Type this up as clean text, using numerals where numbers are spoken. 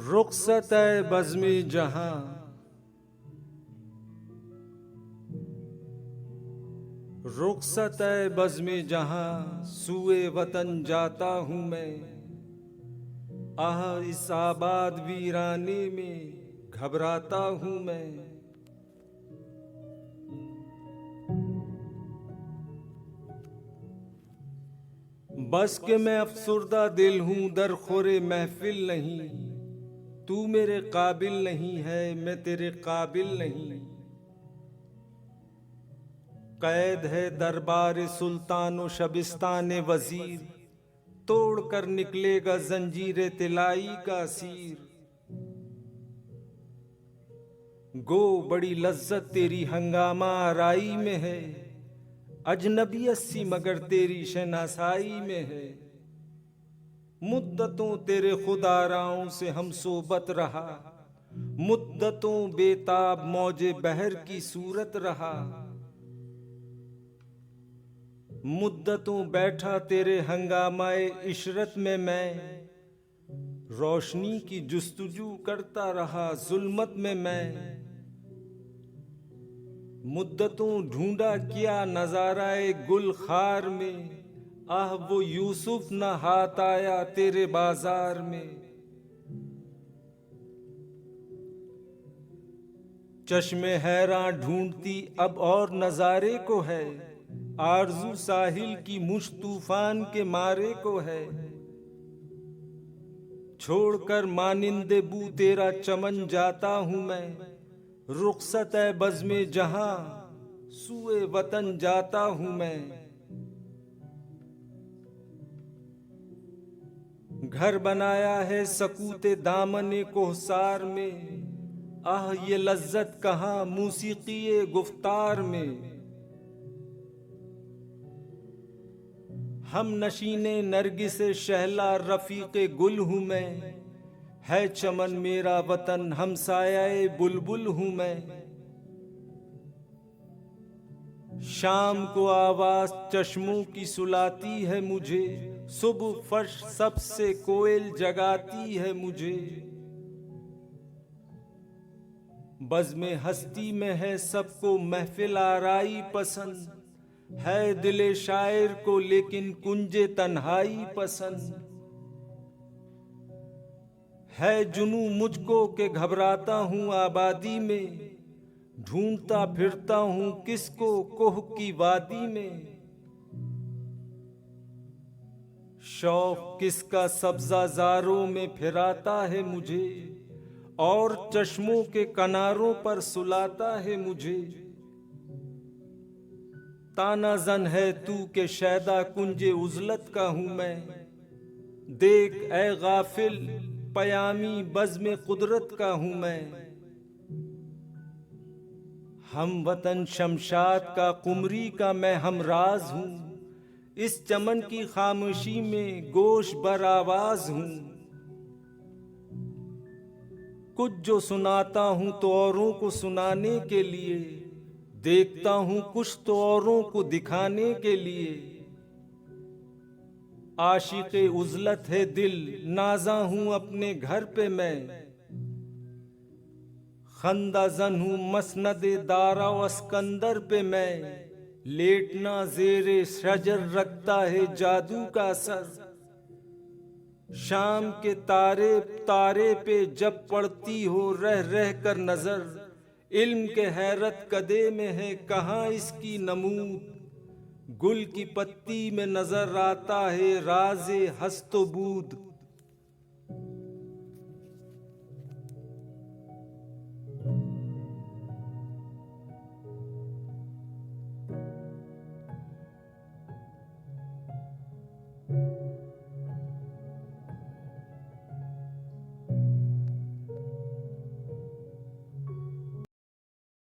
रुखसत है बज़्म जहां, रुखसत है बज़्म जहां, सूए वतन जाता हूँ मैं। आह इस आबाद वीराने में घबराता हूँ मैं। बस के मैं अफसुर्दा दिल हूँ, दर खोरे महफिल नहीं। तू मेरे काबिल नहीं है, मैं तेरे काबिल नहीं। कैद है दरबार सुल्तान व शबिस्तान वजीर, तोड़ कर निकलेगा जंजीरे तिलाई का सीर। गो बड़ी लज्जत तेरी हंगामा आराई में है, अजनबी अस्सी मगर तेरी शनासाई में है। मुद्दतों तेरे खुदाराओं से हम सोबत रहा, मुद्दतों बेताब मौजे बहर की सूरत रहा। मुद्दतों बैठा तेरे हंगामाए इशरत में मैं, रोशनी की जुस्तजू करता रहा जुल्मत में मैं। मुद्दतों ढूंढा किया नजाराए गुल खार में, आह वो यूसुफ न हाथ आया तेरे बाजार में। चश्मे हैरां ढूंढती अब और नजारे को है, आरजू साहिल की मुझ तूफान के मारे को है। छोड़कर मानिंदे बू तेरा चमन जाता हूं मैं, रुखसत है बज़्म जहां, सूए वतन जाता हूं मैं। घर बनाया है सकूते दामने कोहसार में, आह ये लज्जत कहाँ मूसीक़ी गुफ्तार में। हम नशीने नरगिसे शहला रफीक़े गुल हूँ मैं, है चमन मेरा वतन हमसायाए बुलबुल हूँ मैं। शाम को आवाज चश्मों की सुलाती है मुझे, सुबह फर्श सबसे कोयल जगाती है मुझे। बज़्म हस्ती में है सबको महफिल आराई पसंद, है दिले शायर को लेकिन कुंजे तन्हाई पसंद। है जुनू मुझको के घबराता हूँ आबादी में, ढूंढता फिरता हूँ किसको कोह की वादी में। शौक किसका सब्ज़ाज़ारों में फिराता है मुझे, और चश्मों के किनारों पर सुलाता है मुझे। ताना जन है तू के शैदा कुंजे उजलत का हूँ मैं, देख ए गाफिल पयामी बज़्म कुदरत का हूँ मैं। हम वतन शमशाद का कुमरी का मैं हमराज हूँ, इस चमन की खामोशी में गोश बर आवाज हूँ। कुछ जो सुनाता हूँ तो औरों को सुनाने के लिए, देखता हूँ कुछ तो औरों को दिखाने के लिए। आशिक़े उज़लत है दिल नाज़ा हूँ अपने घर पे मैं, खंदाजन हूँ मसनदे दारा व अस्कंदर पे मैं। लेटना ज़ेरे शजर रखता है जादू का असर, शाम के तारे तारे पे जब पड़ती हो रह रह कर नजर। इल्म के हैरत कदे में है कहाँ इसकी नमूद, गुल की पत्ती में नजर आता है राज़े हस्तो बूद।